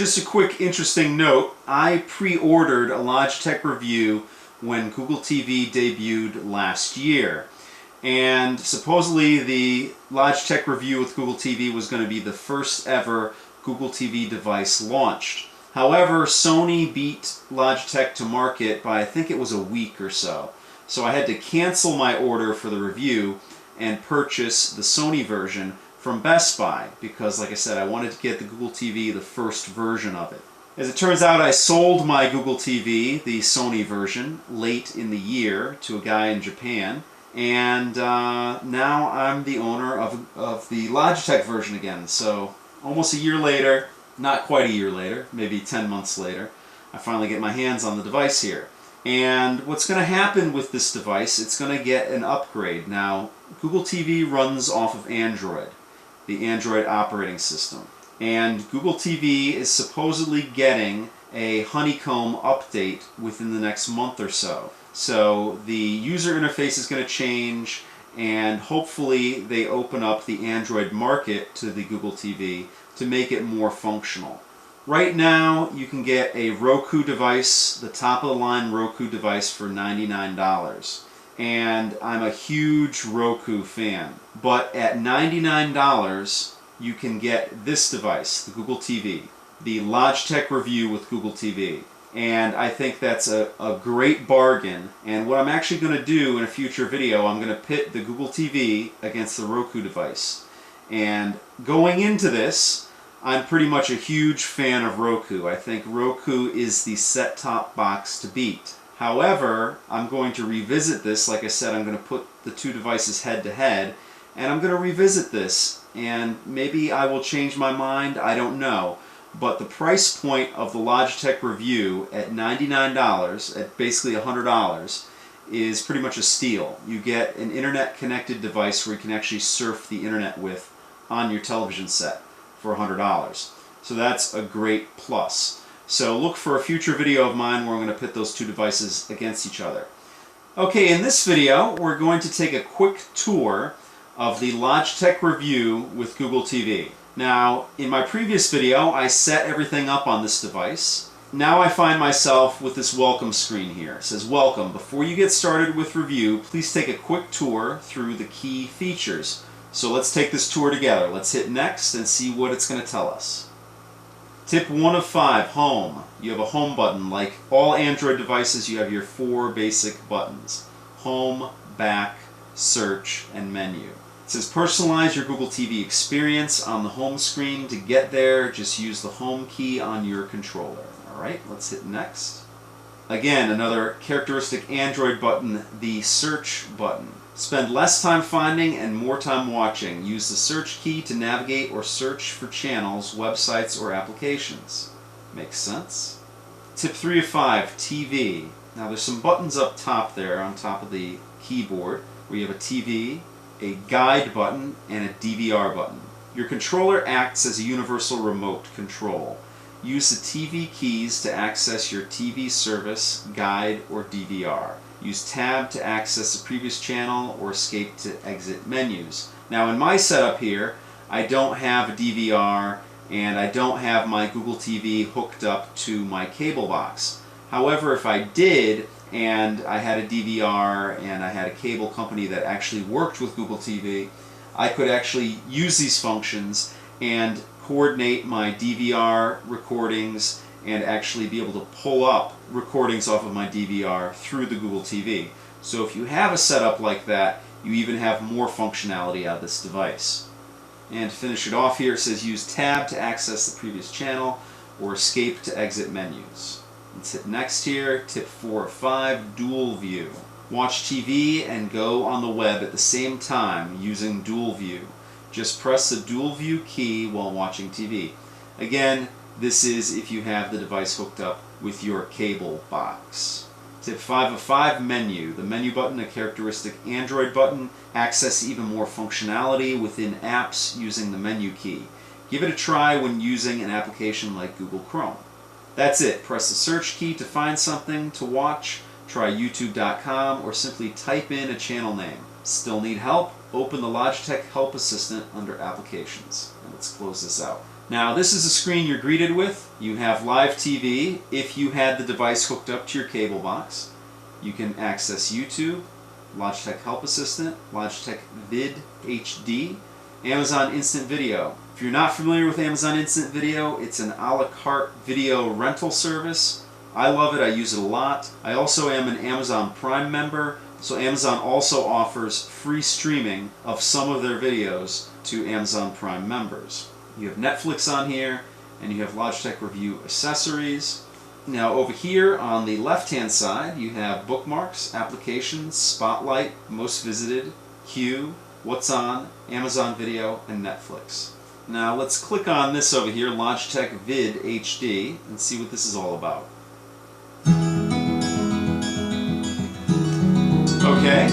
just a quick interesting note. I pre-ordered a Logitech Revue when Google TV debuted last year. And supposedly the Logitech Revue with Google TV was going to be the first ever Google TV device launched. However, Sony beat Logitech to market by I think it was a week or so. So I had to cancel my order for the Revue and purchase the Sony version from Best Buy because, like I said, I wanted to get the Google TV, the first version of it. As it turns out, I sold my Google TV, the Sony version, late in the year to a guy in Japan. And now I'm the owner of the Logitech version again. So almost a year later, not quite a year later, maybe 10 months later, I finally get my hands on the device here. And what's going to happen with this device, it's going to get an upgrade. Now, Google TV runs off of Android, the Android operating system. And Google TV is supposedly getting a honeycomb update within the next month or so. So the user interface is going to change, and hopefully they open up the Android market to the Google TV to make it more functional. Right now you can get a Roku device, the top of the line Roku device, for $99. And I'm a huge Roku fan. But at $99 you can get this device, the Google TV, the Logitech Revue with Google TV. And I think that's a great bargain. And what I'm actually going to do in a future video, I'm going to pit the Google TV against the Roku device. And going into this, I'm pretty much a huge fan of Roku. I think Roku is the set-top box to beat. However, I'm going to revisit this. Like I said, I'm going to put the two devices head-to-head, and I'm going to revisit this. And maybe I will change my mind, I don't know. But the price point of the Logitech Revue at $99, at basically $100, is pretty much a steal. You get an internet-connected device where you can actually surf the internet with on your television set for $100. So that's a great plus. So look for a future video of mine where I'm going to pit those two devices against each other. Okay, in this video, we're going to take a quick tour of the Logitech Revue with Google TV. Now, in my previous video, I set everything up on this device. Now I find myself with this welcome screen here. It says, welcome. Before you get started with Revue, please take a quick tour through the key features. So let's take this tour together. Let's hit next and see what it's going to tell us. Tip 1 of 5, home. You have a home button. Like all Android devices, you have your 4 basic buttons. Home, back, search, and menu. It says personalize your Google TV experience on the home screen. To get there, just use the home key on your controller. Alright, let's hit next. Again, another characteristic Android button, the search button. Spend less time finding and more time watching. Use the search key to navigate or search for channels, websites, or applications. Makes sense? Tip 3 of 5, TV. Now there's some buttons up top there on top of the keyboard where you have a TV, a guide button, and a DVR button. Your controller acts as a universal remote control. Use the TV keys to access your TV service, guide, or DVR. Use Tab to access the previous channel or Escape to exit menus. Now in my setup here, I don't have a DVR and I don't have my Google TV hooked up to my cable box. However, if I did, and I had a DVR and I had a cable company that actually worked with Google TV, I could actually use these functions and coordinate my DVR recordings and actually be able to pull up recordings off of my DVR through the Google TV. So if you have a setup like that, you even have more functionality out of this device. And to finish it off here, it says use Tab to access the previous channel or Escape to exit menus. Let's hit next here. Tip 4 of 5, dual view. Watch TV and go on the web at the same time using dual view. Just press the dual view key while watching TV. Again, this is if you have the device hooked up with your cable box. Tip 5 of 5, menu. The menu button, a characteristic Android button. Access even more functionality within apps using the menu key. Give it a try when using an application like Google Chrome. That's it. Press the search key to find something to watch. Try youtube.com or simply type in a channel name. Still need help? Open the Logitech Help Assistant under Applications. And let's close this out. Now this is the screen you're greeted with. You have live TV if you had the device hooked up to your cable box. You can access YouTube, Logitech Help Assistant, Logitech Vid HD, Amazon Instant Video. If you're not familiar with Amazon Instant Video, it's an a la carte video rental service. I love it, I use it a lot. I also am an Amazon Prime member, so Amazon also offers free streaming of some of their videos to Amazon Prime members. You have Netflix on here, and you have Logitech Revue accessories. Now over here on the left-hand side, you have bookmarks, applications, Spotlight, most visited, Q, what's on, Amazon Video, and Netflix. Now let's click on this over here, Logitech Vid HD, and see what this is all about. Okay,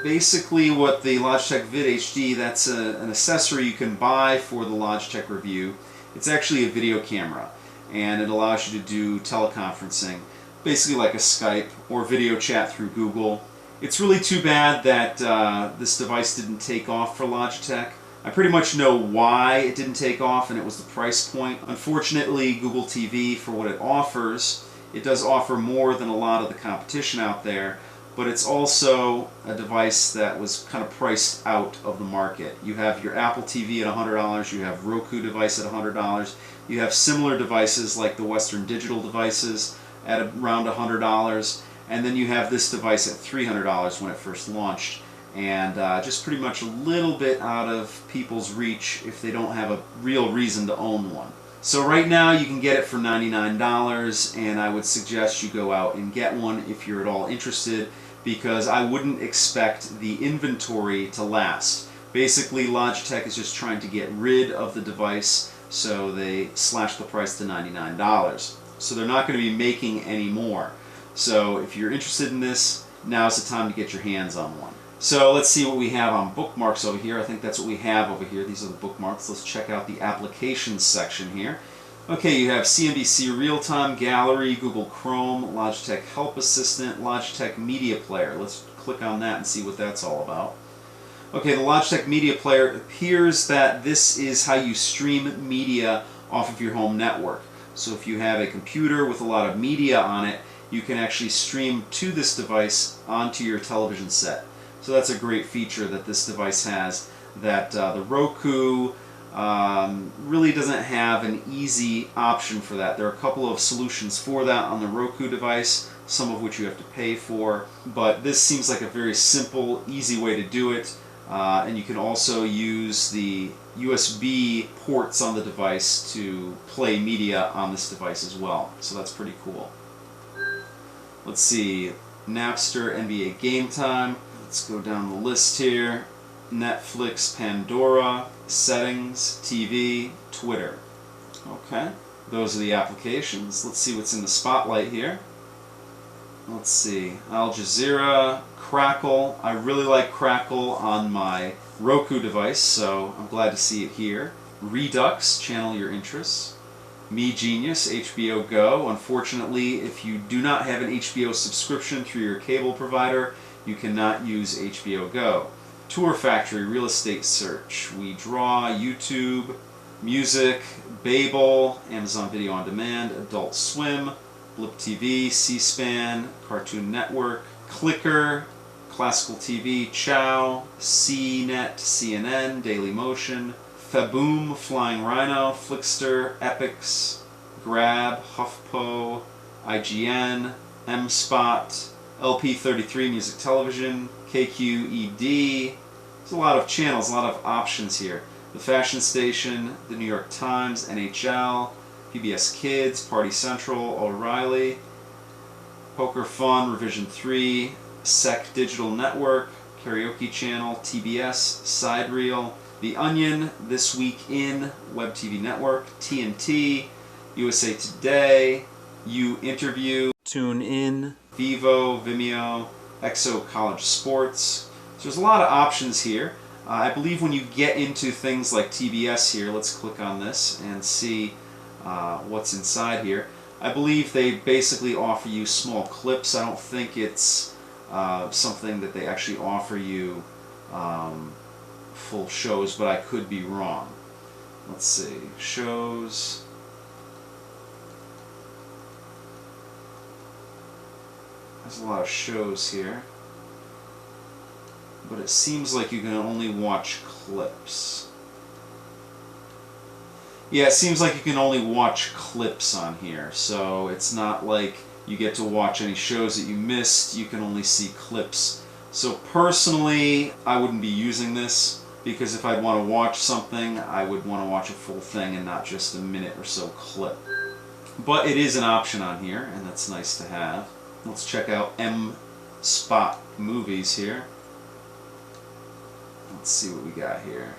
basically what the Logitech Vid HD, that's an accessory you can buy for the Logitech Revue. It's actually a video camera, and it allows you to do teleconferencing, basically like a Skype or video chat through Google. It's really too bad that this device didn't take off for Logitech. I pretty much know why it didn't take off, and it was the price point. Unfortunately, Google TV, for what it offers, it does offer more than a lot of the competition out there, but it's also a device that was kind of priced out of the market. You have your Apple TV at $100, you have Roku device at $100, you have similar devices like the Western Digital devices at around $100, and then you have this device at $300 when it first launched, and just pretty much a little bit out of people's reach if they don't have a real reason to own one. So right now you can get it for $99, and I would suggest you go out and get one if you're at all interested, because I wouldn't expect the inventory to last. Basically, Logitech is just trying to get rid of the device, so they slashed the price to $99. So they're not going to be making any more. So if you're interested in this, now's the time to get your hands on one. So let's see what we have on bookmarks over here. I think that's what we have over here. These are the bookmarks. Let's check out the applications section here. Okay, you have CNBC Real-Time Gallery, Google Chrome, Logitech Help Assistant, Logitech Media Player. Let's click on that and see what that's all about. Okay, the Logitech Media Player, it appears that this is how you stream media off of your home network. So if you have a computer with a lot of media on it, you can actually stream to this device onto your television set. So that's a great feature that this device has that the Roku really doesn't have an easy option for that. There are a couple of solutions for that on the Roku device, some of which you have to pay for, but this seems like a very simple, easy way to do it, and you can also use the USB ports on the device to play media on this device as well, so that's pretty cool. Let's see, Napster, NBA Game Time. Let's go down the list here. Netflix, Pandora, Settings, TV, Twitter. Okay, those are the applications. Let's see what's in the spotlight here. Let's see, Al Jazeera, Crackle. I really like Crackle on my Roku device, so I'm glad to see it here. Redux, channel your interests. Me Genius, HBO Go. Unfortunately, if you do not have an HBO subscription through your cable provider, you cannot use HBO Go. Tour Factory, Real Estate Search, We Draw, YouTube, Music, Babel, Amazon Video On Demand, Adult Swim, Blip TV, C-SPAN, Cartoon Network, Clicker, Classical TV, Chow, CNET, CNN, Daily Motion, Faboom, Flying Rhino, Flickster, Epix, Grab, HuffPo, IGN, M-Spot, LP33 Music Television, KQED. There's a lot of channels, a lot of options here. The Fashion Station, the New York Times, NHL, PBS Kids, Party Central, O'Reilly, Poker Fun, Revision 3, SEC Digital Network, Karaoke Channel, TBS, Sidereel, The Onion, This Week In, Web TV Network, TNT, USA Today, You Interview, Tune In, Vivo, Vimeo, Exo College Sports. So there's a lot of options here. I believe when you get into things like TBS here, let's click on this and see what's inside here. I believe they basically offer you small clips. I don't think it's something that they actually offer you full shows, but I could be wrong. let's see, shows. There's a lot of shows here, but it seems like you can only watch clips. Yeah, it seems like you can only watch clips on here, so it's not like you get to watch any shows that you missed. You can only see clips. So personally, I wouldn't be using this, because if I'd want to watch something, I would want to watch a full thing and not just a minute or so clip. But it is an option on here, and that's nice to have. Let's check out M-Spot movies here. Let's see what we got here.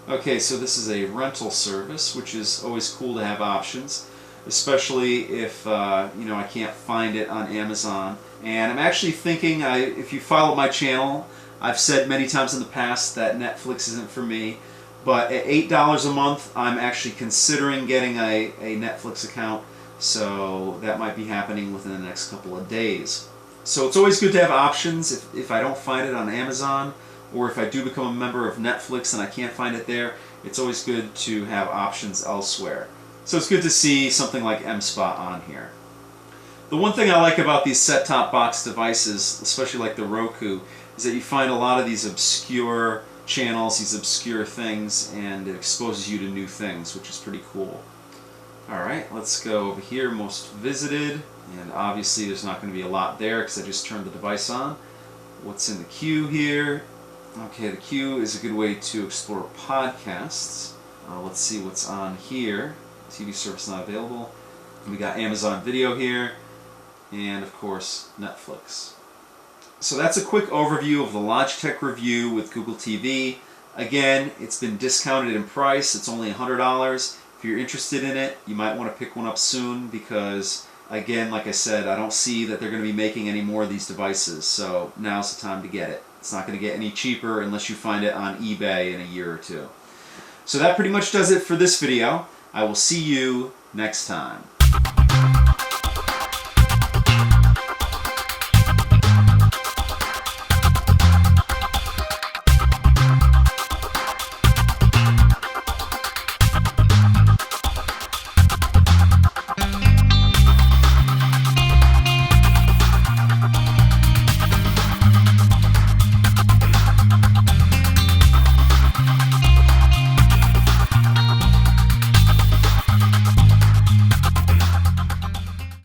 Okay, so this is a rental service, which is always cool to have options, especially if I can't find it on Amazon. And I'm actually thinking, if you follow my channel, I've said many times in the past that Netflix isn't for me, but at $8 a month, I'm actually considering getting a Netflix account, so that might be happening within the next couple of days. So it's always good to have options if I don't find it on Amazon, or if I do become a member of Netflix and I can't find it there, it's always good to have options elsewhere. So it's good to see something like M-Spot on here. The one thing I like about these set-top box devices, especially like the Roku, is that you find a lot of these obscure channels, these obscure things, and it exposes you to new things, which is pretty cool. Alright, let's go over here, most visited, and obviously there's not going to be a lot there because I just turned the device on. What's in the queue here? Okay, the queue is a good way to explore podcasts. Let's see what's on here. TV service not available. We got Amazon Video here, and of course Netflix. So that's a quick overview of the Logitech Revue with Google TV. Again, it's been discounted in price. It's only $100. If you're interested in it, you might want to pick one up soon because, again, like I said, I don't see that they're going to be making any more of these devices, so now's the time to get it. It's not going to get any cheaper unless you find it on eBay in a year or two. So that pretty much does it for this video. I will see you next time.